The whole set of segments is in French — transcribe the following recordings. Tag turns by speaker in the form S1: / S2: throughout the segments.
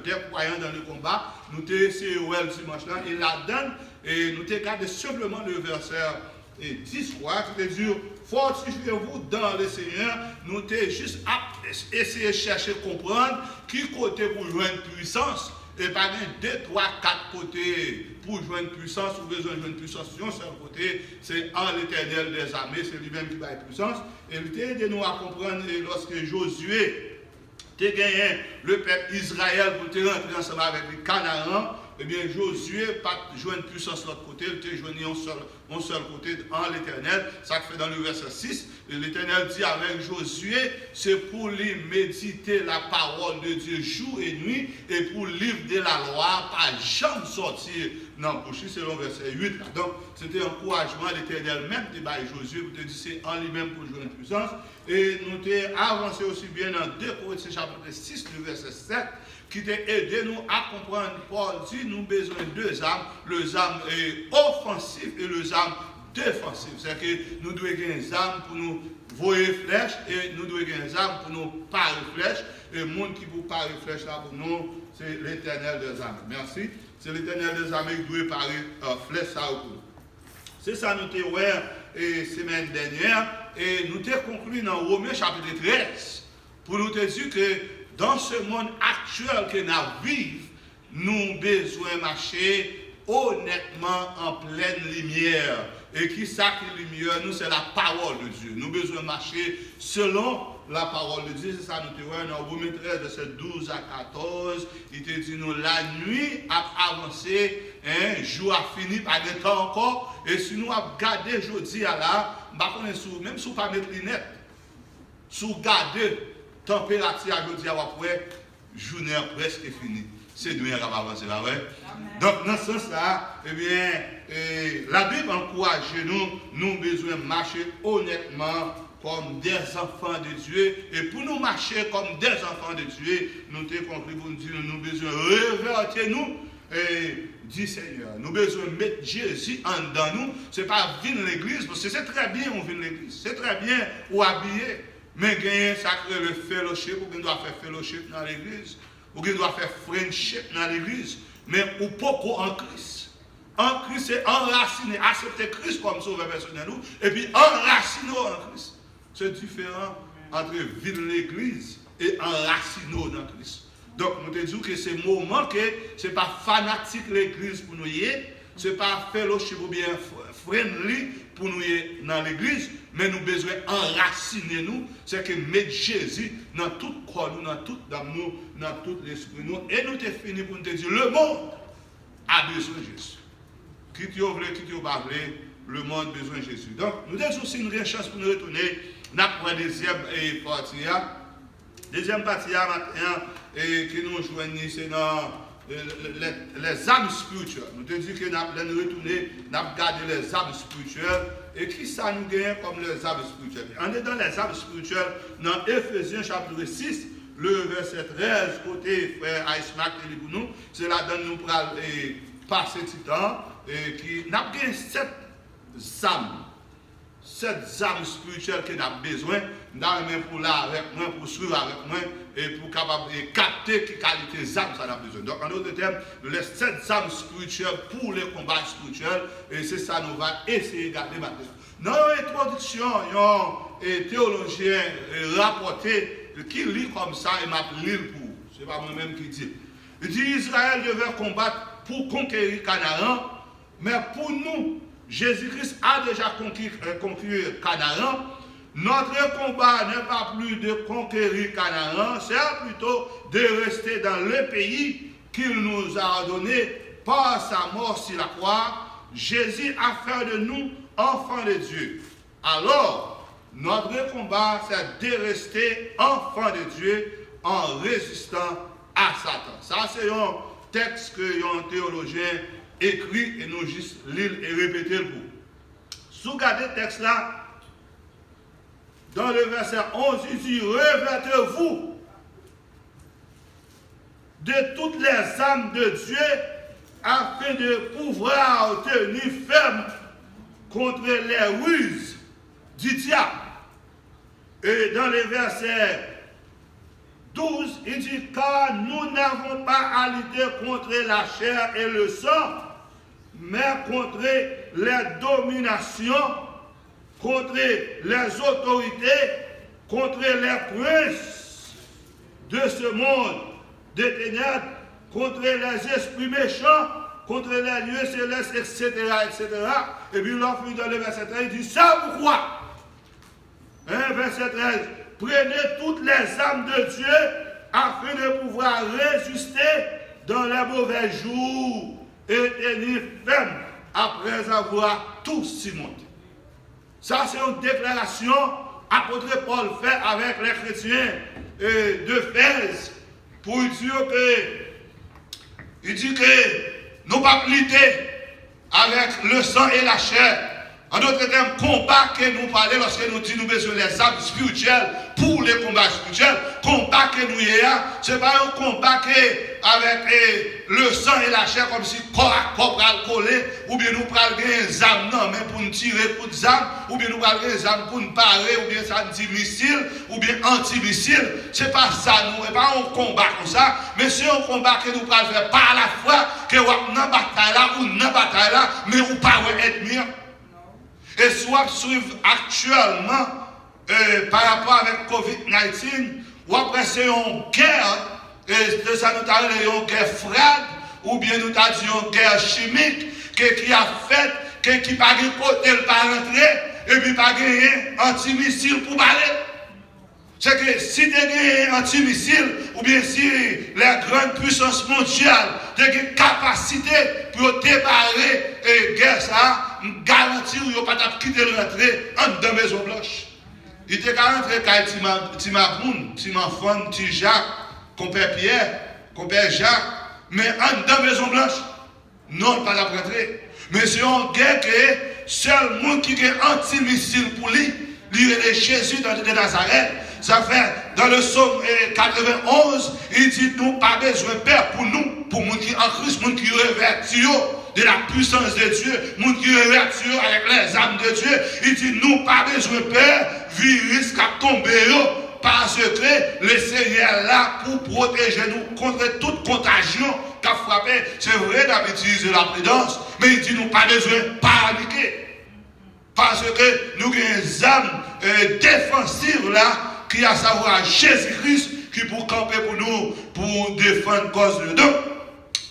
S1: des croyants dans le combat. Nous t'ai essayé dimanche là, et la donne, et nous t'ai gardé simplement le verset 10, qui te dit, fortifiez-vous dans le Seigneur. Nous t'ai juste essayé de chercher, comprendre qui côté pour jouer une puissance. Et pas 2, 3, 4 côtés pour jouer une puissance, ou besoin de jouer une puissance sur un seul côté, c'est en l'Éternel des armées, c'est lui-même qui va une puissance. Et il t'a aidé nous à comprendre lorsque Josué t'a gagné le peuple Israël pour te rentrer ensemble avec les Canaan. Eh bien, Josué pas joué une puissance de l'autre côté, il t'a joué un seul côté en l'Éternel. Ça fait dans le verset 6. L'Éternel dit avec Josué, c'est pour lui méditer la parole de Dieu jour et nuit, et pour livre de la loi, pas jamais sortir dans le bouche, c'est le verset 8. Là. Donc, c'était un encouragement, l'Éternel même de Josué, pour te dire c'est en lui-même pour jouer une puissance. Et nous t'avons avancé aussi bien dans 2 Corinthiens chapitre 6, le verset 7, qui t'a aidé nous à comprendre. Paul dit nous avons besoin de 2 armes, les armes offensives et les armes défensives. C'est que nous devons avoir des armes pour nous voyer flèches et nous devons avoir des armes pour nous parer flèches. Et le monde qui vous parer flèches là pour nous, c'est l'Éternel des armées. Merci. C'est l'Éternel des armées qui doit parer flèches ça pour nous. C'est ça nous t'ai ouvert la semaine dernière et nous t'ai conclu dans Romains chapitre 13 pour nous te dire que dans ce monde actuel que nous vivons, nous avons besoin de marcher honnêtement en pleine lumière. Et qui ça qui est lumière, nous, c'est la parole de Dieu. Nous avons besoin de marcher selon la parole de Dieu. C'est ça nous te voyons dans Romains 13, verset 12 à 14. Il te dit nous, la nuit a avancé, jour a fini, pas de temps encore. Et si nous avons gardé jeudi à là, même si vous ne pas mettre les lunettes, si vous gardez température à jeudi à après, journée presque finie. C'est nous qui avons avancé là, ouais. Donc, dans ce sens-là, eh bien, la Bible encourage nous avons besoin de marcher honnêtement comme des enfants de Dieu. Et pour nous marcher comme des enfants de Dieu, nous te conclu pour nous dire nous avons besoin de revertir nous. Dit Seigneur, nous avons besoin de mettre Jésus en dedans nous. Ce n'est pas venir à l'église, parce que c'est très bien on vient à l'église, c'est très bien ou habiller, mais gagner sacré le fellowship, ou qu'on doit faire fellowship dans l'église, ou qu'on doit faire friendship dans l'église, mais ou pas en Christ. En Christ, c'est enraciner, accepter Christ comme sauveur personnel, et puis enraciner en Christ. C'est différent entre vivre l'église et enraciner dans Christ. Donc, nous te disons que c'est un moment que ce n'est pas fanatique l'église pour nous y être, ce n'est pas fellowship ou bien friendly pour nous y être dans l'église, mais nous avons besoin d'enraciner nous, c'est que mettre Jésus dans tout corps, nous, dans tout d'amour, dans tout l'esprit, nous, et nous te fini pour nous te dire, le monde a besoin de Jésus. Qui tu voulais, qui tu pas voulu, le monde a besoin de Jésus. Donc, nous avons aussi une chance pour nous retourner dans la deuxième partie. Deuxième partie, maintenant, qui nous joignent, c'est dans les âmes spirituelles. Nous te disons que nous allons retourner, nous allons garder les âmes spirituelles. Et qui ça nous gagne comme les âmes spirituelles? On est dans les âmes spirituelles, dans Éphésiens chapitre 6, le verset 13, côté frère Aïsmak et pour nous, c'est là-dedans nous pour passer du temps, et qui n'a gagné 7 âmes. 7 âmes spirituelles que nous avons besoin, d'aller pour là avec moi, pour suivre avec moi, et pour capable capter quelle qualité d'âme ça a besoin. Donc, en d'autres termes, les 7 âmes spirituelles pour les combats spirituels, et c'est ça nous va essayer de garder maintenant. Dans l'introduction, un théologien rapporté qui lit comme ça, et m'a lu pour, ce n'est pas moi-même qui dit. Il dit Israël devait combattre pour conquérir Canaan, mais pour nous, Jésus-Christ a déjà conquis Canaan. Notre combat n'est pas plus de conquérir Canaan, c'est plutôt de rester dans le pays qu'il nous a donné par sa mort sur la croix. Jésus a fait de nous enfants de Dieu. Alors, notre combat, c'est de rester enfants de Dieu en résistant à Satan. Ça, c'est un texte que un théologien écrit et nous juste lire et répéter le coup. Si vous regardez le texte là, dans le verset 11, il dit revêtez-vous de toutes les âmes de Dieu afin de pouvoir tenir ferme contre les ruses du diable. Et dans le verset 12, il dit, car nous n'avons pas à lutter contre la chair et le sang, mais contre les dominations, contre les autorités, contre les princes de ce monde des ténèbres, contre les esprits méchants, contre les lieux célestes, etc., etc. Et puis l'on finit dans le verset 13, il dit, ça pourquoi? Verset 13, prenez toutes les âmes de Dieu afin de pouvoir résister dans les mauvais jours et tenir ferme après avoir tout surmonté. Ça, c'est une déclaration apôtre Paul fait avec les chrétiens d'Éphèse pour dire que, il dit que nous ne pas lutter avec le sang et la chair. En d'autres termes, combat que nous parlons lorsque nous disons nous besoin des âmes spirituelles pour les combats spirituels. Combat que nous ayons, ce n'est pas un combat avec le sang et la chair comme si corps à corps pour coller, ou bien nous prenons des âmes non, mais pour nous tirer pour des âmes, ou bien nous prenons des âmes pour nous parer, ou bien ça dit missile, ou bien anti-missile. Ce n'est pas ça, nous n'est pas un combat comme ça, mais c'est un combat que nous pouvons faire par la foi, que nous avons une bataille là, ou une bataille là, mais nous ne pouvons pas être mieux. Et soit suivre actuellement par rapport avec COVID-19, ou après c'est une guerre, et ça nous a dit une guerre froide, ou bien nous a dit une guerre chimique, qui a fait, qui n'a pas de côté pas rentrer, et puis pas de anti-missile pour parler. C'est que si tu as gagné anti-missile, ou bien si les grandes puissances mondiales ont une capacité pour te barrer et guerre ça, garantir ou pas quitter le rentrer en dans la Maison Blanche. Il était rentré quand Timaboun, Timafon, Tijak, compère Pierre, compère Jacques, mais en dans la Maison Blanche, non, pas la rentrer. Mais c'est une guerre que seul monde qui a anti-missile pour lui, est Jésus dans de Nazareth. Ça fait dans le psaume 91, il dit nous pas besoin de peur pour nous, pour nous qui en Christ, nous qui revêtis de la puissance de Dieu, nous qui revêtis avec les âmes de Dieu. Il dit nous pas besoin de peur, virus qui a tombé parce que le Seigneur est là pour protéger nous contre toute contagion qui a frappé. C'est vrai d'utiliser la prudence, mais il dit nous pas besoin de paniquer. Parce que nous avons des âmes défensives là, qui a savoir Jésus-Christ, qui pour camper pour nous, pour défendre cause de nous.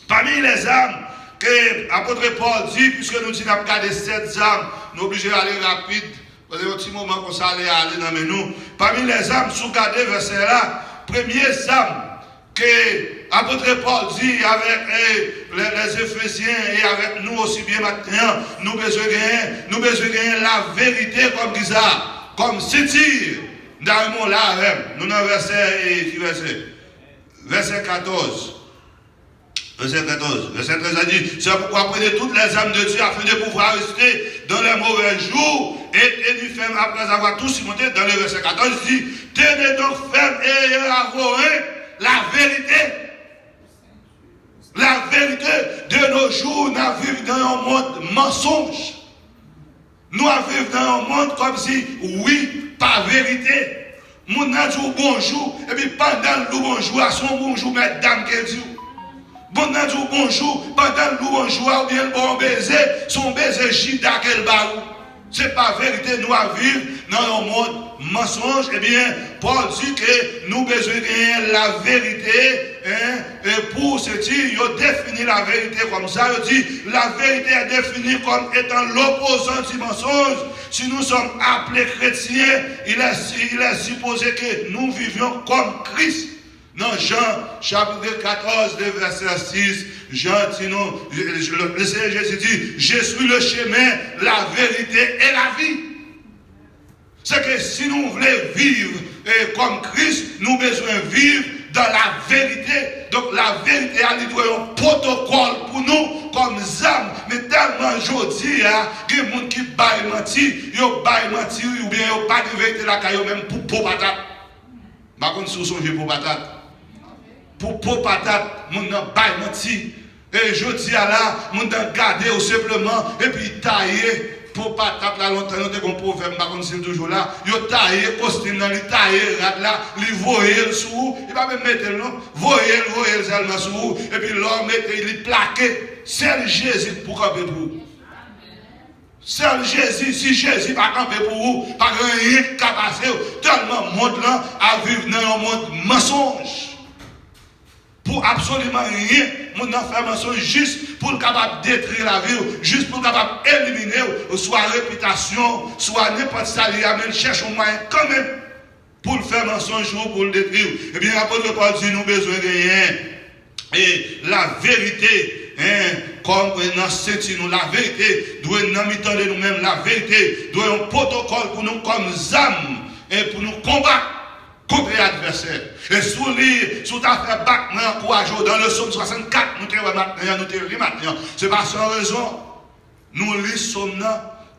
S1: Parmi les âmes que l'apôtre Paul dit, puisque nous disons regarder 7 âmes, nous sommes obligés d'aller rapide, parce que un petit moment qu'on s'allait aller dans nous. Parmi les âmes, sous garder verset là, première âme que l'apôtre Paul dit avec les Éphésiens et avec nous aussi bien maintenant, nous besoin gagner la vérité comme dit ça, comme c'est-il. Nous là, nous avons verset 14. Verset 14. Verset 13 a dit, c'est pourquoi prenez toutes les âmes de Dieu afin de pouvoir rester dans les mauvais jours et tenir ferme après avoir tout surmonté. Dans le verset 14, il dit, tenez donc ferme et avouez la vérité. La vérité de nos jours, nous vivons dans un monde mensonge. Nous vivons dans un monde comme si, oui, pas vérité. Mon a dit bonjour, et puis pendant le bonjour, à son bonjour, mesdames, qu'elle dit. Bon a dit bonjour, pendant le bonjour, ou bien le bon baiser, son baiser chida qu'elle barou. Ce n'est pas vérité, nous vivons dans un monde mensonge. Eh bien, Paul dit que nous besoin de la vérité. Et pour ce dire, il définit la vérité comme ça. Il dit la vérité est définie comme étant l'opposant du mensonge. Si nous sommes appelés chrétiens, il est supposé que nous vivions comme Christ. Dans Jean chapitre 14, verset 6, Jean dit non, le Seigneur Jésus dit, je suis le chemin, la vérité et la vie. C'est que si nous voulons vivre comme Christ, nous besoin vivre dans la vérité. Donc la vérité a un protocole pour nous comme âme. Mais tellement aujourd'hui, il y a des gens qui baillent mentir, ou bien ils pas de vérité là, même pour patate. Par contre, si vous songez pour patate, pour patate, mon nan baille menti. Et je dis à là, mon nan garder ou simplement, et puis tailler pour pas taper là longtemps, nous avons un proverbe, par contre, c'est toujours là. Ils ont taillé, costume dans les taillé, là, ils voyaient sous, il va même mettre le nom, voyaient seulement sous, et puis l'homme mettait, il plaqué. C'est Jésus pour camper pour vous. C'est Jésus, si Jésus va camper pour vous, pas rien qui a passé, tellement monde là à vivre dans un monde mensonge. Pour absolument rien, mon faire mensonge juste pour le capable de détruire la vie, juste pour le capable d'éliminer, soit réputation, soit n'importe ça, il cherche un moyen quand même pour le faire mensonge ou pour le détruire. Eh bien, l'apôtre Paul dit, nous avons besoin de rien. Et la vérité, comme dans ce nous, la vérité doit nous mettre nous-mêmes, la vérité doit un protocole pour nous comme âmes et pour nous combattre contre l'adversaire. Et sous ta fait battre, courage dans le psaume 64, nous te maintenant. C'est pas sans raison. Nous lisons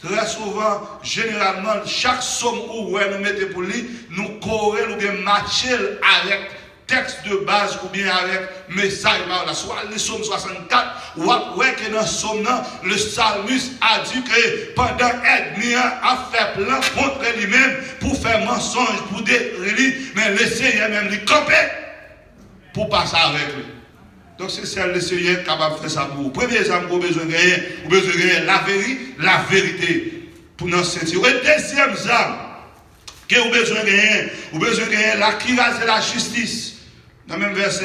S1: très souvent, généralement, chaque somme où nous mettons pour lui, nous courons ou bien matcher avec texte de base ou bien avec message. Soit le psaume 64, ou après que dans le psaume, le psalmiste a dit que pendant l'ennemi a fait plein contre lui-même pour faire mensonge, pour détruire lui, mais le Seigneur même lui camper pour passer avec lui. Donc c'est le Seigneur capable de faire ça pour vous. Premier exemple, vous avez besoin de rien, vous avez besoin de rien, la vérité pour nous sentir. Et deuxième exemple, que vous avez besoin de rien, vous avez besoin de rien, la cuirasse de la justice. Dans le même verset,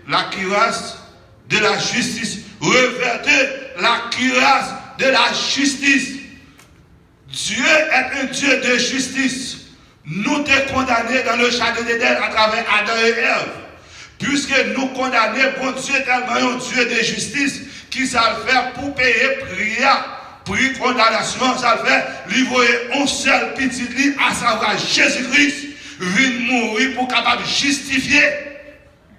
S1: la cuirasse de la justice. Revêtez la cuirasse de la justice. Dieu est un Dieu de justice. Nous t'es condamnés dans le jardin d'Éden à travers Adam et Ève. Puisque nous condamnons, bon Dieu est tellement un Dieu de justice qui ça le fait pour payer prix condamnation, ça le fait livrer un seul petit lit, à savoir Jésus-Christ, vient mourir pour capable justifier.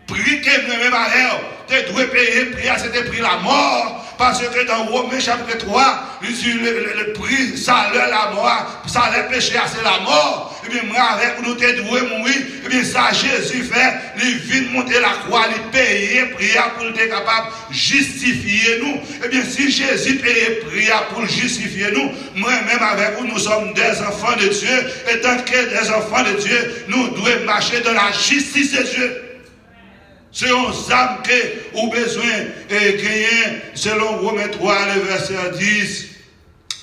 S1: Prix que même à elle, tu dois payer prix, c'était pris la mort. Parce que dans Romains chapitre 3, le prix, salaire la mort, salaire péché, c'est la mort. Et bien, moi, avec nous, tu dois mourir. Et bien, ça, Jésus fait, il vient monter la croix, il paye prière pour être capable de justifier nous. Et bien, si Jésus paye prière pour justifier nous, moi-même avec vous, nous sommes des enfants de Dieu. Et tant que des enfants de Dieu, nous devons marcher dans la justice de Dieu. C'est un âme que vous avez besoin de gagner, selon Romains 3, le verset 10.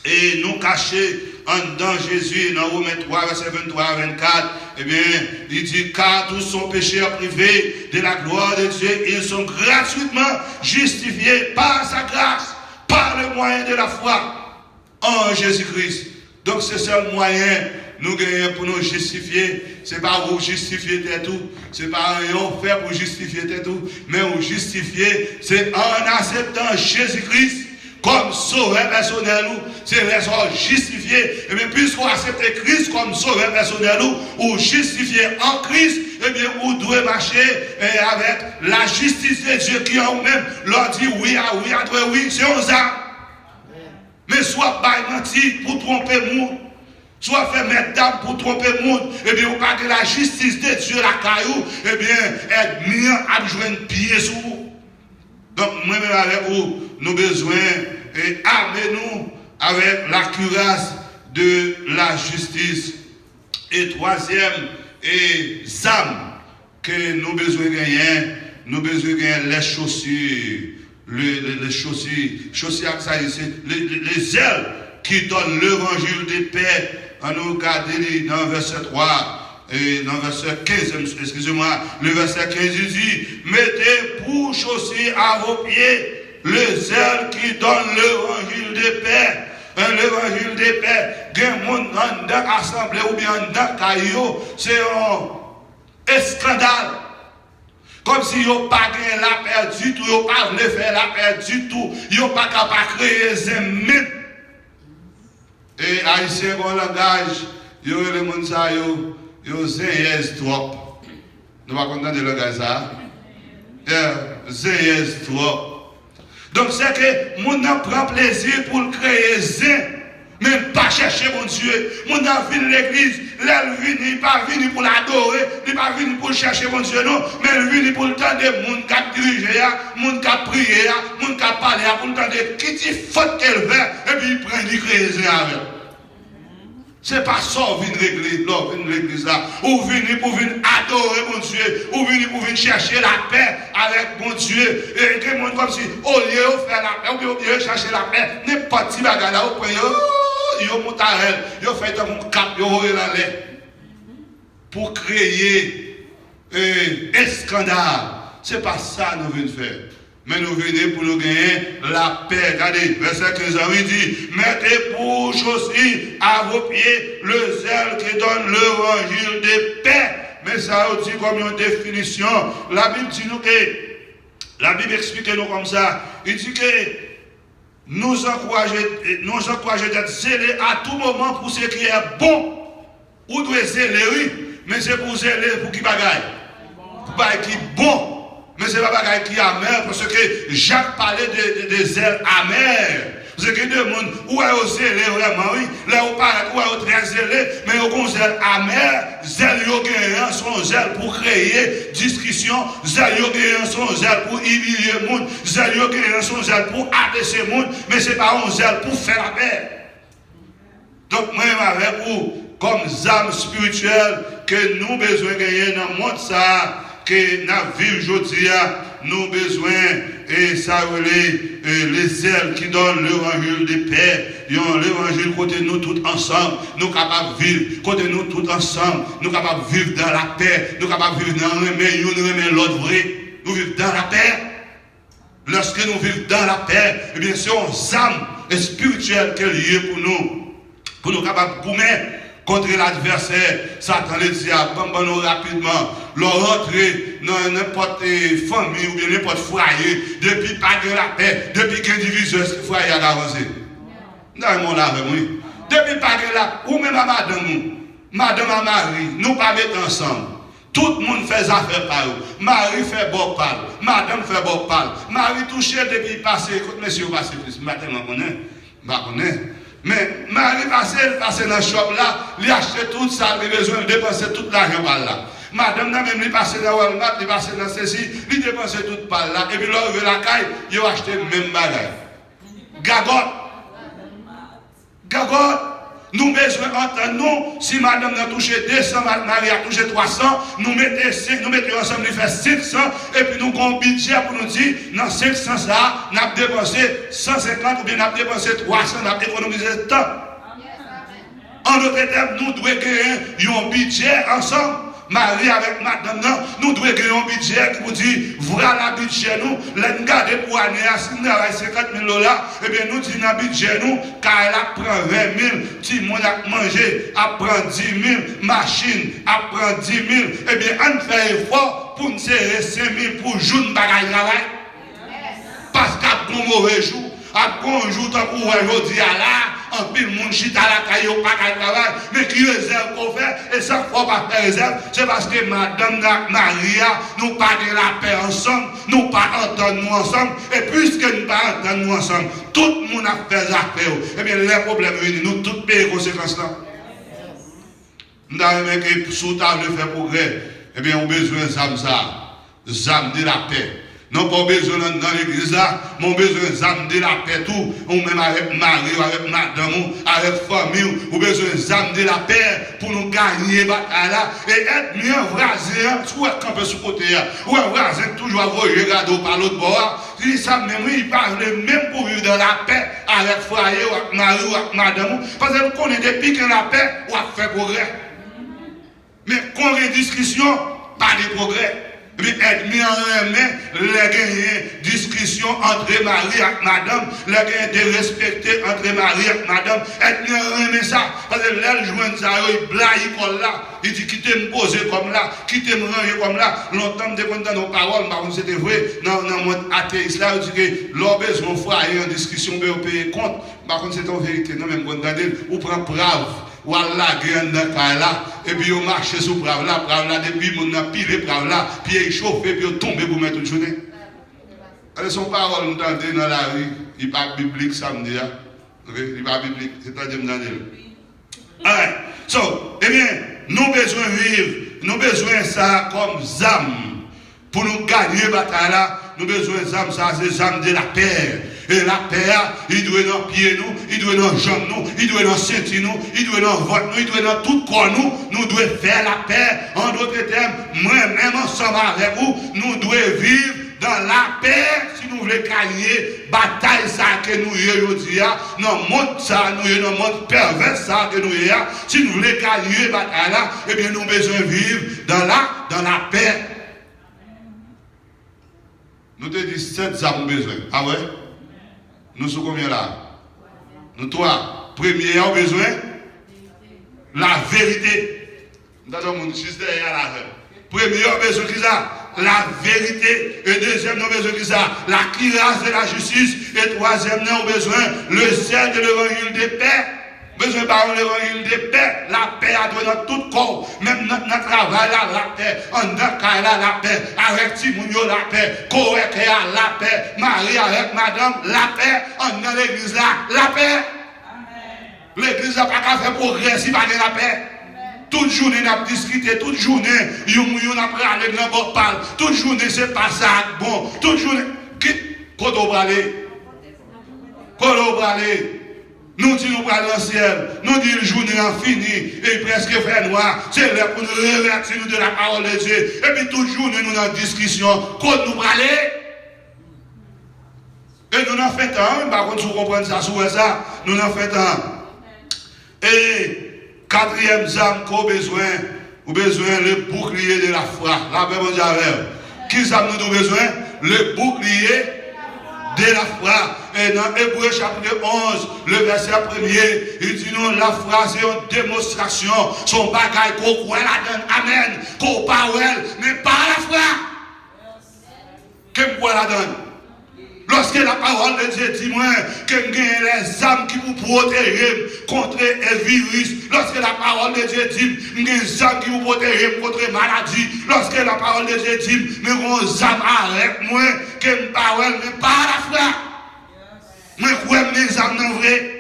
S1: Et nous cacher en dedans Jésus, dans Romains 3, verset 23 à 24. Eh bien, il dit, car tous sont pécheurs privés de la gloire de Dieu, ils sont gratuitement justifiés par sa grâce, par le moyen de la foi en Jésus-Christ. Donc, c'est ça le moyen nous gagnons pour nous justifier. Ce n'est pas vous justifier tout. Ce n'est pas rien faire pour justifier tout. Mais vous justifier, c'est en acceptant Jésus-Christ comme sauveur personnel. C'est raison justifié. Et bien, puisqu'on accepte Christ comme sauveur personnel, ou justifié en Christ, et bien, vous devez marcher avec la justice de Dieu qui en vous-même leur dit oui, c'est un ça. Mais soit pas menti pour tromper le monde. Soit fait mettre d'âme pour tromper le monde, et bien, vous parlez de la justice de Dieu, la caillou, et bien, être mis à jouer un pied sur vous. Donc, moi-même avec vous, nous avons besoin, et armez-nous avec la cuirasse de la justice. Et troisième, et âme que nous avons besoin de gagner, nous avons besoin de gagner les chaussures, les chaussures, ça, les ailes qui donnent l'évangile de paix. On nous regarde dans le verset 3 et dans le verset 15, excusez-moi, le verset 15 il dit, mettez pour chausser à vos pieds les ailes qui donnent l'évangile de paix. L'évangile de paix, un monde dans l'assemblée ou bien dans caillou, c'est un scandale. Comme si ils n'ont pas gagné la paix du tout, ils n'ont pas voulu faire la paix du tout, ils n'ont pas capable de créer des ennemis. Et haïtien bon langage, yo le monde ça yo zéyez trop. Nous pas content de le gars ça. Zéyez trop. Donc c'est que mon n'a prend plaisir pour créer zé, Même pas chercher mon Dieu. Mon Dieu vient l'église. L'elle vient, il pas venu pour l'adorer. Il pas venu pour chercher mon Dieu, non. Mais elle vient pour le temps de monde qui a dirigé, monde qui a prié, monde qui a parlé, pour le temps de qui dit faute qu'elle fait. Et puis il prend du crédit avec. C'est pas ça qu'on vient l'église là. Ou venir pour venir adorer mon Dieu. Ou venir pour venir chercher la paix avec mon Dieu. Et que monde comme si, au lieu de faire la paix, au lieu de chercher la paix, n'importe qui bagarre là, au point, yo monte à elle, yo fait un cap, yo roule dans l'air. Pour créer un scandale. C'est pas ça que nous venons faire. Mais nous venons pour nous gagner la paix. Regardez, verset 15 il dit, mettez pour aussi à vos pieds le zèle qui donne l'évangile de paix. Mais ça aussi comme une définition. La Bible dit nous que, la Bible explique nous comme ça. Il dit que nous encourager d'être zélés à tout moment pour ce qui est bon. Ou doit zéler, oui, mais c'est pour zéler pour qui bagaille. Pour bagaille qui est bon. Mais ce n'est pas bagaille qui est amer, parce que Jacques parlait de zèle amer. Parce que deux mondes, où est-ce zélé vraiment, oui, là où est très zélé, mais au contraire zèle amer, zèle yoguéen, son zèle pour créer discussion, zèle yoguéen, son zèle pour humilier le monde, zèle yoguéen, son zèle pour abaisser le monde, mais ce n'est pas un zèle pour faire la paix. Donc, moi, avec vous, comme âme spirituelle, que nous besoin de gagner dans le monde, ça, que nous vivons aujourd'hui, nous besoin, et ça, les ailes qui donnent l'évangile de paix, l'évangile côté nous tous ensemble, nous capables de vivre, côté nous tous ensemble, nous capables de vivre dans la paix, nous capables de vivre dans le remet l'autre vrai, nous vivons dans la paix. Lorsque nous vivons dans la paix, eh bien, c'est une âme spirituelle qui est liée pour nous capables de mettre contre l'adversaire. Satan le dit à nous rapidement, leur rentrer dans n'importe famille ou bien n'importe foyer, depuis pas de la paix, depuis qu'un diviseur ce foyer a avancé. Non, mon là, oui. Depuis pas de la ou même à madame à Marie, nous pas mettre ensemble. Tout le monde fait affaire par eux. Marie fait beau parle, madame fait beau parle. Marie touché depuis passé, écoute, monsieur, passé plus, maintenant, on connaît. Mais Marie passe dans le shop là, il achète tout ça, il a besoin de dépenser tout l'argent par là. Madame n'a même passé dans Walmart, il passe dans ceci, il dépense tout par là. Et puis là, il la caille, il a acheté le même bagage. Gagotte. Nous besoin d'entendre nous, si madame a touché 200, Marie a touché 300, nous mettons ensemble, nous faisons 500, et puis nous avons un budget pour nous dire, dans 500 ça, nous avons dépensé 150, ou bien nous avons dépensé 300, nous avons économisé tant. En d'autres termes, nous devons gagner un budget ensemble. Marie avec madame, nous devons gagner un budget qui vous dit, voilà le budget nous, nous gardons pour année, si nous avons 50 000 $, et bien nous disons dans le budget nous, car elle prend 20 000, si mon a mangé, elle prend 10 000, machine, elle prend 10 000, et bien on fait effort pour nous serrer 5 000 pour jouer un bagage travail. Parce qu'à bon mauvais jour, à bon jour, tant qu'on aujourd'hui à là, en pile monde chita la caillou pas qu'à travail, mais qui réserve qu'on fait, et ça faut pas faire réserve, c'est parce que madame Maria, nous pas de la paix ensemble, nous pas entendre nous ensemble, et puisque nous pas entendre nous ensemble, tout le monde a fait affaire, et bien les problèmes venus, nous tous payons les conséquences là. Nous avons que sous table de faire progrès, et bien on a besoin d'âme de la paix. Non pas besoin dans l'église là, mon besoin d'amener la paix tout, ou même avec Marie, ou avec madame, avec famille, ou besoin d'amener la paix pour nous gagner bataille là, et être mieux voisin, soit camper sur côté, ou un voisin toujours avoir regardé par l'autre bord, il savent même, il parle même pour vivre dans la paix avec foyer, ou avec Marie, ou avec madame, parce que nous connaissons depuis que la paix, ou a fait progrès. Mais quand il y a discussion, pas de progrès. Mais être mis en main, les gagner discussion entre Marie et madame, les gagner de respecter entre Marie et madame, être mis en main ça, parce que là, le joint ça, il blague comme là, il dit quittez me poser comme là, quittez me ranger comme là, longtemps de dans nos paroles, par contre c'était vrai, dans le monde athéiste là, il dit que l'on besoin foyer en discussion, mais on paye compte, par contre c'est en vérité, non même quand on prend brave. Ou à la graine dans le là, et puis on marche sous brave là, depuis on a pilé brave là, puis il chauffe, puis il tombe pour mettre toute journée. Alors son parole nous entendons dans la rue, il n'est pas biblique samedi là. Ok, il va biblique, c'est à dire Daniel. Alright, so, eh bien, nous besoin vivre, nous besoin ça comme âme. Pour nous gagner la bataille là, nous besoin d'âme, ça c'est l'âme de la paix. Et la paix, il doit dans pied nous, il doit dans jambes nous, il doit dans ceinture nous, il doit dans vote nous, il doit dans tout corps nous devons faire la paix. En d'autres termes, moi-même ensemble avec vous, nous devons vivre dans la paix si nous voulons gagner bataille ça que nous aujourd'hui, dans le monde ça, nous dans le monde pervers ça que nous si nous voulons gagner bataille là, eh bien nous avons besoin de vivre dans la paix. Nous te disons 7 âmes besoin. Ah ouais? Nous sommes combien là? Nous 3. Premier, on a besoin la vérité. Nous avons juste derrière la règle. Premier, on a besoin de ça? La vérité. Et deuxième, on a besoin de ça? La cuirasse de la justice. Et troisième, on a besoin le sel de l'évangile de paix. Besoin de l'évangile de paix. La paix a donné dans tout corps. Même notre travail là, la paix. En Dakar là, la paix. Avec Timounio, la paix. Correct là, la paix. Marie avec madame, la paix. Dans l'église là, la paix. L'église n'a pas qu'à faire progrès si pas de la paix. Toute journée, on a discuté. Toute journée, on a parlé de notre parle. Toute journée, c'est pas ça. Bon, toute journée. Quand on va aller? Quand on va aller? Nous disons nous allons dans le ciel, nous disons le journée en fini, et presque fait noir, c'est là pour nous revertir de la parole de Dieu. Et puis toute journée nous dans discussion, quand nous aller, et nous en fait un, par contre, si vous comprenez ça, sur ça, nous en fait un. Et quatrième âme qu'on a besoin, le bouclier de la foi. La Bible dit avec. Qui ça nous a besoin? Le bouclier de la foi. Et dans Hébreu chapitre 11, le verset 1er, il dit non, la foi c'est une démonstration, son bagage qu'on croit la donne, amen, qu'on parle, mais pas la foi. Qu'est-ce qu'on la donne? Lorsque la parole de Dieu dit moi que j'ai les âmes qui vous protègent contre les virus, lorsque la parole de Dieu dit j'ai les âmes qui vous protègent contre les maladies, lorsque la parole de Dieu dit mais vos âmes avec moi que je parle mais pas la foi. Moi je crois mes âmes non vrai.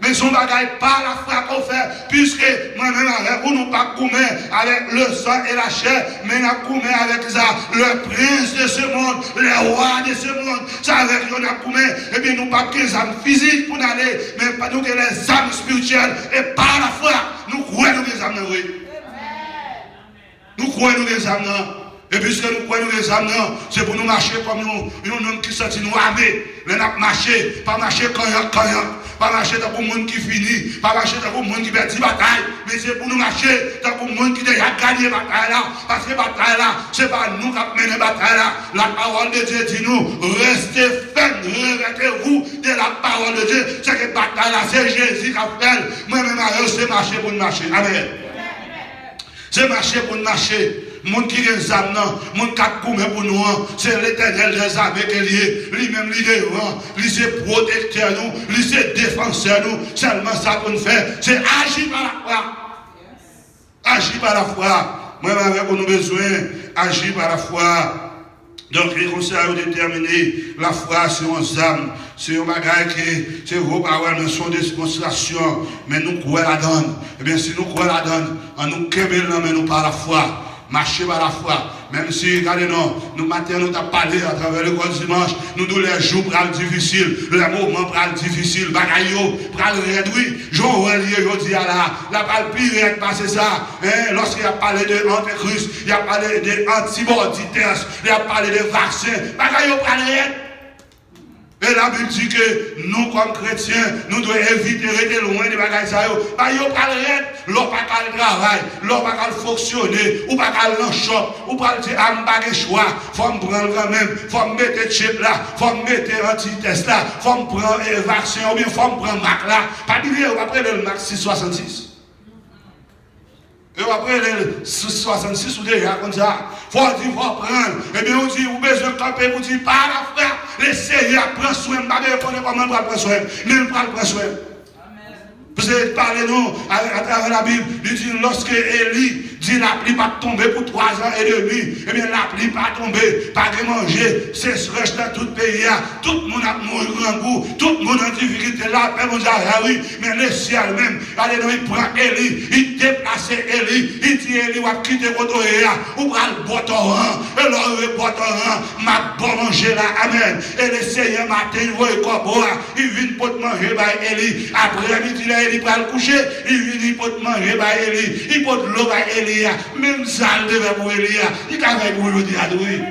S1: Mais son bagage pas la foi qu'on fait, puisque moi-même avec vous, nous pas commettre avec le sang et la chair, mais nous commettre avec ça, le prince de ce monde, le roi de ce monde, ça avec nous nous commettre, et bien nous pas que les âmes physiques pour aller, mais pas nous que les âmes spirituelles, et par la foi, nous croyons les âmes non. Nous croyons les âmes non. Et puisque nous croyons les âmes, c'est pour nous marcher comme nous hommes qui sont nous armés. Nous n'avons marché, pas marcher quand pas marcher dans le monde qui finit, pas marcher dans le monde qui perd la bataille, mais c'est pour nous marcher dans le monde qui déjà gagné la bataille là. Parce que la bataille là, ce n'est pas nous qui avons mené la bataille là. La parole de Dieu dit nous, restez fermes, revêtez-vous de la parole de Dieu. C'est que la bataille là, c'est Jésus qui a fait. Moi-même, c'est marcher pour nous marcher. Amen. C'est marcher pour nous marcher. Monde qui est âme, monde qui a couru pour nous, c'est l'Éternel des armées qui est lié. Lui-même, lui c'est protecteur nous, lui c'est défenseur nous. Seulement ça pour nous faire, c'est agir par la foi. Agir par la foi. Moi, avec nous avons besoin d'agir par la foi. Donc, les conseils ont déterminé la foi, c'est une âme, c'est un bagage qui, c'est vos paroles, mais sont des démonstrations, mais nous croyons la donne. Eh bien, si nous croyons la donne, en nous québélant, mais nous par la foi. Marcher par la foi, même si, regardez-nous, nous matin, nous avons parlé à travers le grand dimanche, nous tous les jours pour difficile, les moments pour difficile, bagaillot, pour réduire, Joël, il dit à la balle pire, passer ça, lorsqu'il a parlé de antéchrist, il a parlé de antibodites, il a parlé de vaccins, bagaillot pour réduire. Et la Bible dit que nous, comme chrétiens, nous devons éviter de rester loin des bagages. Parce que nous ne pas le travail, nous ne pas fonctionner, ou pas le shop, ou pas dire ah, je n'ai pas choix. Il faut me prendre quand même, il faut me mettre chip là, il faut me mettre anti-test là, il faut me prendre vaccin, ou bien il faut me prendre Mac là. Pas dire, on va prendre le Mac 666. Et après le 66 ou déjà comme ça, il faut dire, il faut prendre. Et bien on dit, vous avez besoin de camper, vous dites, pas la frère, le Seigneur prend soin, pas de répondre comment on prend soin, mais on prend soin. Vous avez parlé nous à travers la Bible, il dit, lorsque Élie dit la pluie pas tomber pour 3 ans et demi. Eh bien, la pluie pas tomber, pas de manger. C'est reste dans tout le pays. Tout le monde a mouru en goût. Tout le monde a difficulté là. Oui, mais le ciel même, allez, il prend Élie, il déplace Élie, il dit Élie, va quitter votre ou va le boire et le boire, ma bon manger là, amen. Et le Seigneur matin, il voit il vient pour manger par Élie. Après-midi, là, il va le coucher, il vient pour manger par Élie, il peut l'eau par Élie, même ça, il devait pour Élie, il a fait pour le dire, oui.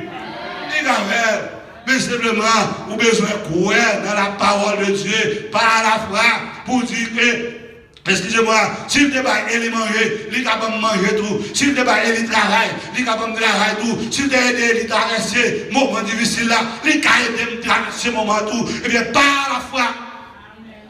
S1: Il a fait. Mais simplement, vous avez besoin de croire dans la parole de Dieu, par la foi, pour dire que, excusez-moi, s'il te bat, il manger, il est capable de manger tout. S'il te bat, il travaille, il est capable de travailler tout. S'il te bat, il traverse, moment difficile là, il est capable de traverser moment tout. Et bien, par la foi,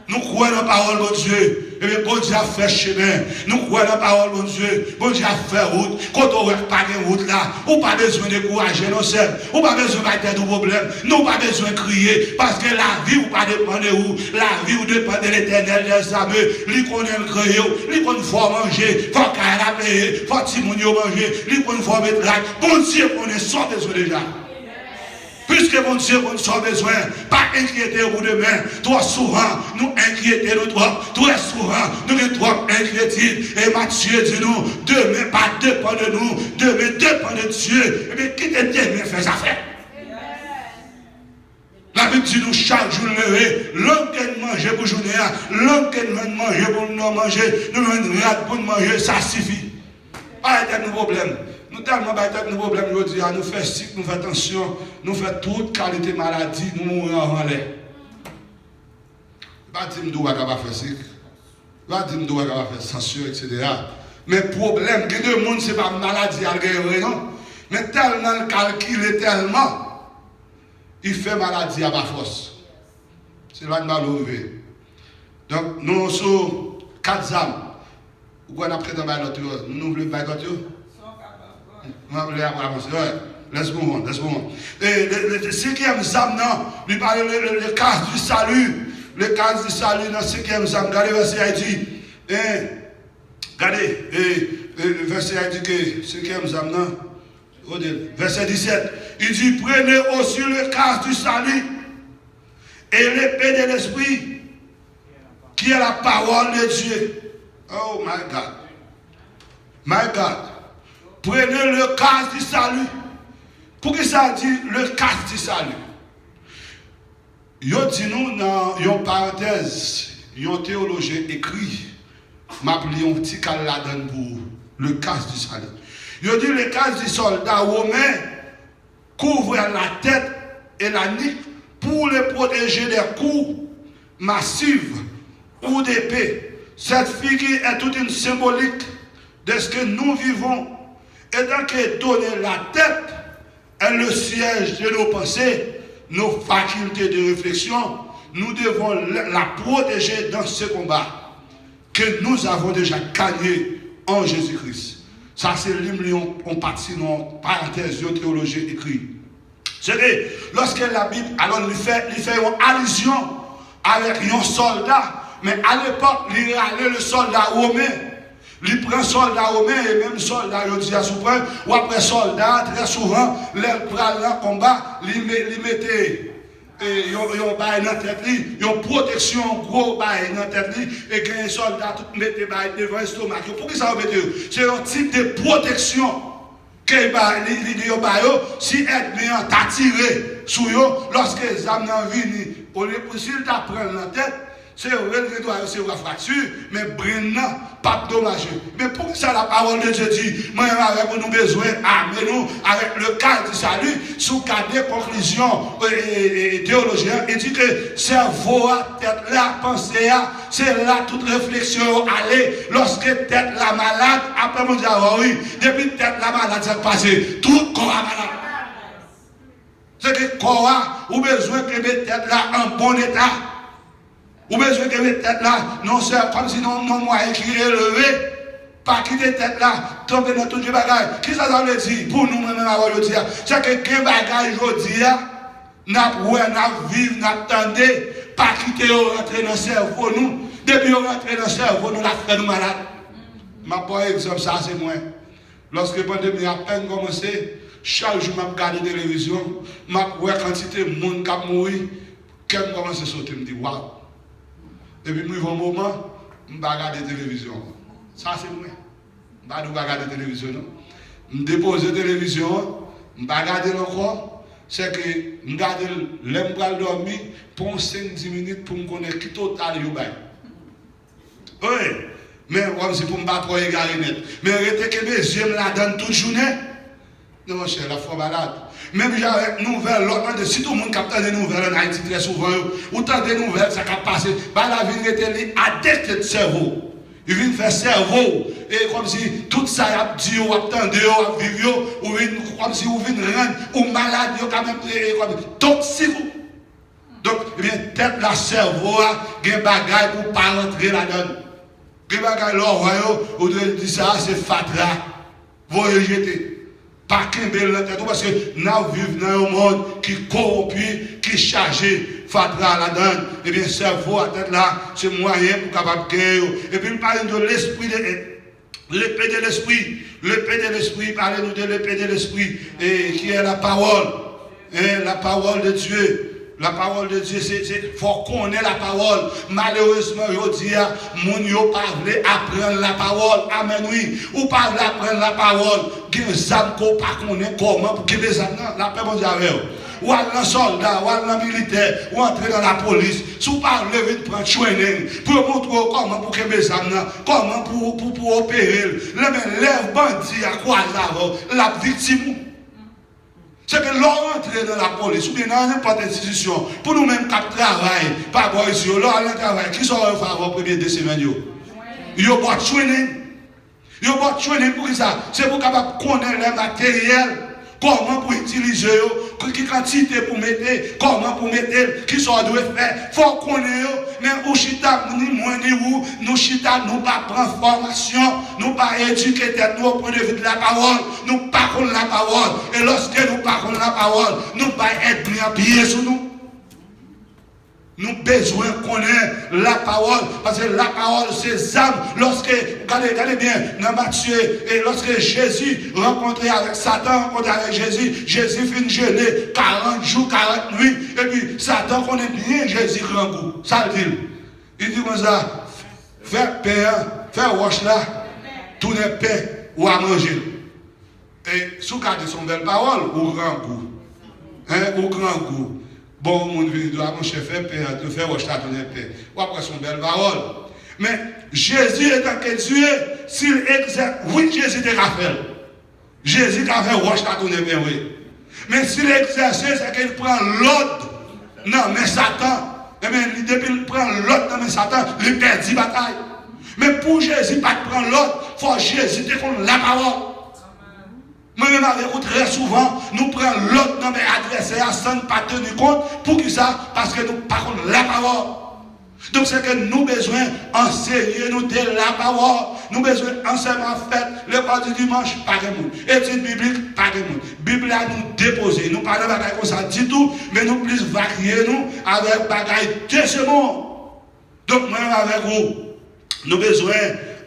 S1: nous croyons dans la parole de Dieu. Et bien, bon Dieu a fait chemin. Nous croyons dans la parole de Dieu. Bon Dieu a fait route. Quand on n'a pas de route là, on n'a pas besoin de décourager nos sœurs. On n'a pas besoin de tout problème. Nous n'avons pas besoin de crier. Parce que la vie, vous pas dépend de vous. La vie, vous dépend de l'éternel des armées. Lui connaît le crier. Lui connaît il faut manger. Il faut qu'il a payé. Il faut que manger. Lui connaît il faut mettre là. Bon Dieu connaît sans besoin déjà. Puisque mon Dieu, on a besoin, pas inquiéter pour demain. Toi souvent, nous inquiéter nous trop. Toi souvent, nous sommes trop inquiétés. Et Matthieu dit nous, demain pas dépend de nous, demain dépend de Dieu. Et bien, qui te demain fait ça fait? La Bible dit nous chaque jour lever, l'enquête manger pour journée, l'enquête manger pour nous manger, nous rate pour manger, ça suffit. Pas de problème. Nous tellement de nos problèmes, nous disons, nous faisons sick, nous faisons attention, nous faisons toute qualité de maladie, nous mourons en l'air. Pas dire que nous ne pas faire sick, pas dire que nous ne pas faire censure, etc. Mais le problème, que le monde, ce n'est pas une maladie à guérir, non? Mais tellement le calcul, tellement, il fait maladie à ma force. C'est là que nous lever. Donc, nous sommes 4 âmes. Ou qu'on a pris dans notre nous voulons pas notre let's go on. Et le 5e Psaume, il parle le cas du salut. Le cas du salut dans le 5e Psaume. Regardez le verset, il dit. Regardez, le verset, il dit que 5e Psaume, verset 17. Il dit, prenez aussi le cas du salut et l'épée de l'esprit, qui est la parole de Dieu. Oh my God. My God. Prenez le cas du salut. Pour que ça dit le cas du salut? Yo dit nous dans une parenthèse, un théologien écrit, m'appelé un petit cal la donne pour le cas du salut. Yo dit le cas du soldat romain couvre la tête et la nuque pour les protéger des coups massifs, coups d'épée. Cette figure est toute une symbolique de ce que nous vivons. Et tant que donner la tête est le siège de nos pensées, nos facultés de réflexion, nous devons la protéger dans ce combat que nous avons déjà gagné en Jésus-Christ. Ça, c'est l'hymne, on partit dans parenthèse, une théologie écrit. C'est que lorsque la Bible, alors, il fait une allusion avec un soldat, mais à l'époque, il allait le soldat romain. Il prend soldat romain et même soldat, je dis à soupçon, ou après soldat, très souvent, les prend dans le combat, il mettait yon bail dans tête li, yon protection gros bail dans tête li, et qu'un soldat tout mettait bail devant l'estomac. Pourquoi ça veut dire? C'est un type de protection que yon bail si ennemi t'a tiré sur yo, lorsque les âmes n'en viennent, au lieu de s'il t'a pris dans la tête, c'est vrai qu'il doit recevoir fracture, mais Brennan, pas dommage. Mais pour ça, la parole de Dieu dit, moi, avec nous besoin, amenez-nous avec le cas du salut, sous cas de conclusion théologien, il dit que cerveau, tête là, pensée, c'est là toute réflexion aller. Lorsque tête la malade, après mon Dieu, oui, depuis tête la malade, c'est passé, tout corps malade. C'est que corps, ou besoin que mettre tête là en bon état. Ou besoin que les têtes là, non c'est comme si non moyen qui est élevé, pas quitter tête là, tomber dans tout le bagage. Qui ça veut dire pour nous même à aujourd'hui? C'est que quel bagage aujourd'hui, n'a vivre, n'a attendé, pas quitter rentrer dans le cerveau nous. Depuis rentrer dans le cerveau, nous la fait nous malade. Ma pour exemple, ça c'est moi.
S2: Lorsque la pandémie a à peine commencé, chaque jour, je regarde la télévision, je vois quantité de monde qui a mouru, quand je commence à sauter, je me dis waouh. Et puis, il y a un moment, je regarde la télévision. Ça, c'est vrai. Je ne regarde la télévision. Je dépose la télévision, je regarde encore. C'est que je regarde l'embral dormir pour 5-10 minutes pour me connaître qui total est. Oui. Mais c'est pour me battre pour égarer net. Mais arrêtez que mes yeux me la donnent toute journée. Non, mon cher, la foi malade. Même j'avais une nouvelle, l'autre, si tout le monde capte des nouvelles en Haïti très souvent, autant des nouvelles, ça a passé. Bah, la vie était adepte de cerveau. Il vient faire cerveau. Et comme si tout ça a dit, ou attendez, ou vivre, ou comme si vous venez rendre, ou malade, quand même, donc si vous. Donc, eh bien, tête la cerveau, il y a des bagages pour ne pas rentrer là-dedans. Il y a des bagages là, ou de dire ça, c'est fatra. Vous rejetez. Pas qu'un bel tête, parce que nous vivons dans un monde qui est corrompu, qui est chargé, fatra là-dedans. Eh bien, cerveau à tête là, c'est moyen pour capable de gagner. Et puis, il parle de l'esprit de l'épée de l'esprit. L'épée de l'esprit, parlez-nous de l'épée de l'esprit, qui est la parole. La parole de Dieu. La parole de Dieu, c'est faut qu'on ait la parole. Malheureusement, je dis, mon yo pas voulu apprendre la parole. Amen, oui. Ou pas voulu apprendre la parole. Il y a des âmes qu'on pas connaît comment pour qu'il y ait des âmes. La paix, mon Dieu, ou aller dans soldat, ou aller dans militaire, ou entrer dans la police. Si vous pas lever de prendre training, pour montrer comment pour qu'il y ait des âmes, comment pour opérer. Lève bandit à quoi la victime. C'est que l'on rentre dans la police ou bien dans n'importe quelle institution, pour nous-mêmes qui travaillons, pas bon ici, l'on a un travail, qui sont en faveur premier de semaines. Ils ont pas training. Ils ont pas training pour ça. C'est pour capable connaître les matériels, comment pour utiliser, quelle quantité pour mettre, comment pour mettre, qui sont doit faire. Il faut connaître, mais au chita, ni moins ni où, nous chita, nous pas prendre formation, nous pas éduquer tête nous au point de vue de la parole, nous pas connaître la parole. Et lorsque nous pas connaître la parole, nous pas être bien pieds sur nous. Nous avons besoin de connaître la parole, parce que la parole c'est âme. Lorsque, regardez bien, dans Matthieu, et lorsque Jésus rencontrait avec Satan, rencontrait avec Jésus, Jésus finit jeûner 40 jours, 40 nuits, et puis Satan connaît bien Jésus grand goût. Ça le dit. Il dit comme ça, faire paix, faire wash là, tourner paix ou à manger. Et sous garder son belle parole, ou grand goût. Ou grand goût. Bon, mon doit mon chef fait paix, te faire wash là, tourner paix. Ou après son belle parole. Mais Jésus est en quel Dieu, s'il exerce, oui, Jésus était fait. Jésus a fait wash là, tourner paix, oui. Mais s'il exerce, c'est qu'il prend l'autre. Non, mais Satan. Et bien, depuis qu'il prend l'autre dans Satan, il perd 10 batailles. Mais pour Jésus, pas prendre l'autre, il faut Jésus te prendre la parole. Moi-même avec vous, très souvent, nous prenons l'autre dans mes adversaires sans ne pas tenir compte. Pour qui ça? Parce que nous parlons la parole. Donc c'est que nous besoin d'enseigner nous de la parole. Nous besoin d'enseignement fait. Le pas du dimanche, pas de monde. Étude biblique, pas de monde. Bible à nous déposer. Nous parlons de bagaille comme ça, dit tout, mais nous plus varier nous avec bagaille de ce monde. Donc moi avec vous, nous besoin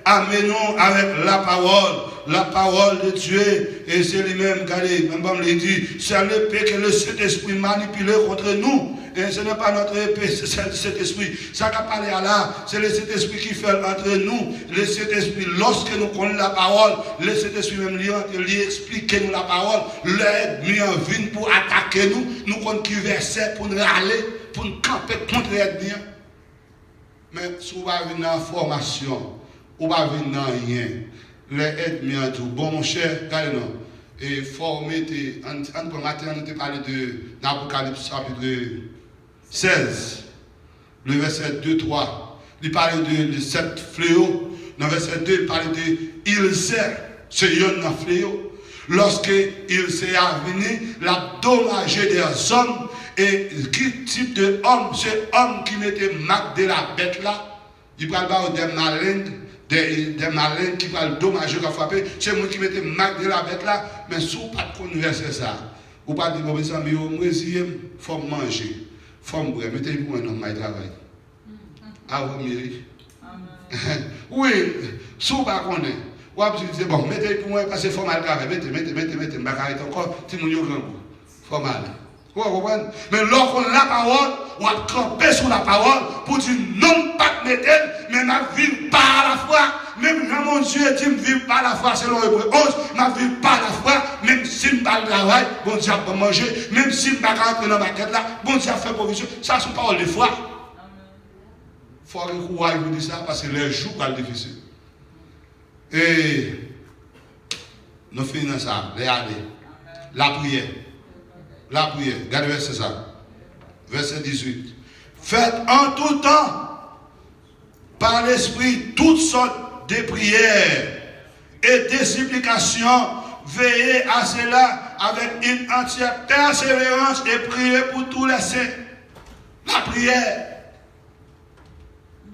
S2: amenons avec la parole de Dieu, et c'est lui-même, regardez, même l'a dit, c'est l'épée que le Saint-Esprit manipule contre nous. Et ce n'est pas notre épée, c'est celle du Saint-Esprit. Ça qu'a parlé à là, c'est le Saint-Esprit qui fait entre nous. Le Saint-Esprit, lorsque nous connaissons la parole, le Saint-Esprit même lui explique nous la parole, l'ennemi en vient pour attaquer nous, nous connaissons qui verset pour nous aller, pour nous camper contre l'ennemi. Mais si vous avez une information, ou pas venir dans rien. Les ennemis ont dit, bon mon cher, regardez-nous, et formé, en matin, on a parlé de l'Apocalypse chapitre 16, le verset 2-3. Il parlait de 7 fléaux. Dans le verset 2, il parlait de il sait, c'est un fléau. Lorsqu'il s'est venu, l'a dommagé des hommes. Et quel type de homme? C'est homme qui mettait marque de la bête là. Il parle pas des malins. Des malins qui parlent dommage à frapper, c'est moi qui mettais marque de la bête là, mais si vous pas converser ça, ou pas dire, bon, mais moi, il faut manger, il faut boire, mettez pour un homme qui travaille. Ah, vous mérite. Oui, si vous pas connaissez, C'est bon, mettez pour moi, parce que formal, mettez, m'arrête encore, si mon yo grand goût. Formal. Vous comprenez? Mais lorsqu'on a la parole, on va camper sur la parole pour dire non, pas de mettre, mais ma vie par la foi. Même quand mon Dieu dit me vivre par la foi, selon Hébreux 11, ma vie par la foi, même si je ne pas le travail, bon Dieu va manger, même si je ne pas rentrer dans ma tête là, bon Dieu a fait provision. Ça, c'est une parole de foi. Il faut que vous disiez ça parce que les jours sont difficiles. Et nous finissons ça, regardez. La prière. La prière. Regardez verset ça. Verset 18. Faites en tout temps, par l'esprit, toutes sortes de prières et des supplications. Veillez à cela avec une entière persévérance et priez pour tous les saints. La prière.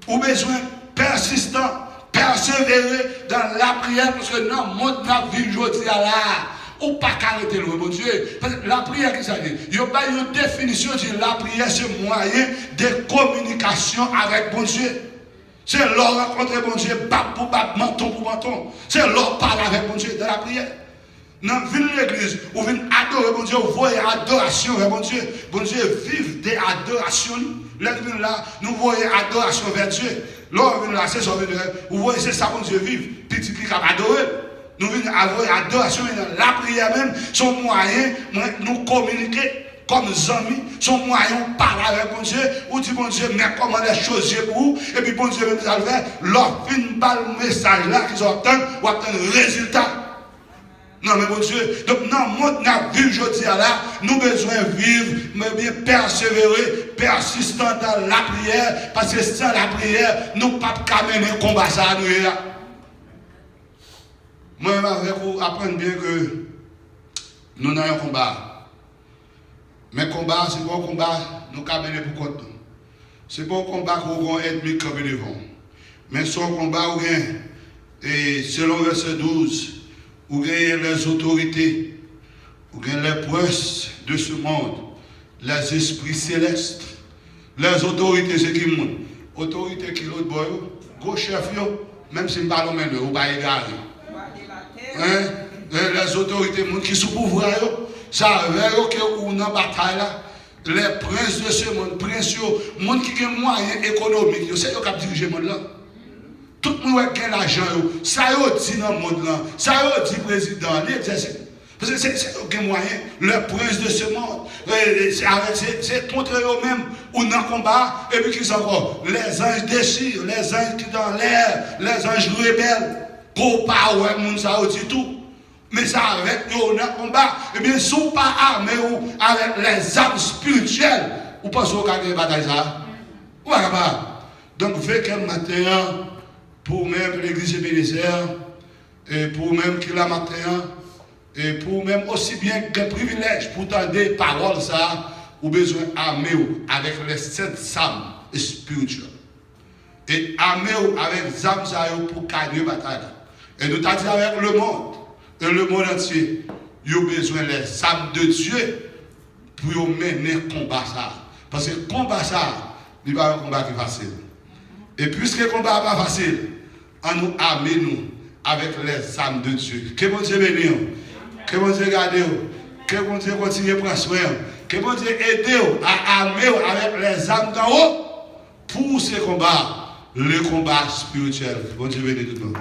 S2: Ou besoin persistant, persévérer dans la prière, parce que dans le monde de la vie aujourd'hui, là, ou pas arrêter le bon Dieu. Parce que la prière, qu'est-ce que ça dit? Il y a une définition de la prière, c'est moyen de communication avec bon Dieu. C'est leur rencontrer bon Dieu, bap pour bap, menton pour menton. C'est leur parler avec bon Dieu dans la prière. Dans l'église, vous venez adorer bon Dieu, vous voyez adoration vers bon Dieu. Bon Dieu vive des adorations. L'église là, nous voyons adoration vers Dieu. L'homme là, c'est ça, vous voyez, c'est ça bon Dieu vive. Petit qui a adoré. Nous venons avoir adoration dans la prière même, son moyen nous communiquer comme amis, son moyen de parler avec bon Dieu, ou dit bon Dieu, mais comment les choses pour vous, et puis bon Dieu, nous allons faire, leur fin le message là qu'ils obtiennent, ou obtiennent le résultat. Non, mais bon Dieu, donc dans le monde, dans la vie aujourd'hui, là, nous avons besoin de vivre, mais bien persévérer, persistant dans la prière, parce que sans la prière, nous ne pouvons pas mener le combat ça à nous. Moi, avec vous, apprendre bien que nous avons un combat. Mais le combat, ce n'est pas un combat nous avons mené pour compte. Ce n'est pas un combat où nous avons ennemi campé devant. Mais c'est un combat où, et selon verset 12, où gagnent les autorités, où gagnent les princes de ce monde, les esprits célestes. Les autorités, c'est qui monde? Autorité qui l'autre boy, gros chef, même si je ne parle pas de vous, pas égaré. Les autorités qui sont pouvoir, ça veut que ou dans la bataille là, les princes de ce monde, princes, les gens qui ont des moyens économiques, c'est eux qui ont dirigé le monde là. Tout le monde qui a l'argent, ça y est dit dans le monde là, ça y est dit président, parce que c'est eux qui ont moyen, les princes de ce monde, c'est contre eux-mêmes ou dans le combat, et puis qui sont encore, les anges déchirent, les anges qui sont dans l'air, les anges rebelles. Pour pas ouais moun ça dit tout mais ça avec eux dans combat et bien sont pas armés ou avec les armes spirituelles ou pas au cas de bataille ça ou pas donc fait quel matin pour même l'église bénéficiaire et pour même qui la matin et pour même aussi bien qu'un privilège pour tendre des paroles ça ou besoin armé avec les 7 armes spirituelles et armé avec les armes ça pour gagner bataille. Et nous t'avons dit avec le monde, et le monde entier, il y a besoin des âmes de Dieu pour mener le combat ça. Parce que le combat ça, il n'est pas un combat qui est facile. Et puisque le combat n'est pas facile, on nous armer nous avec les âmes de Dieu. Que bon Dieu bénisse, que bon Dieu garde, que bon Dieu continue à prendre soin, que bon Dieu aide à armer avec les âmes d'en haut pour ce combat, le combat spirituel. Bon Dieu bénisse tout le monde.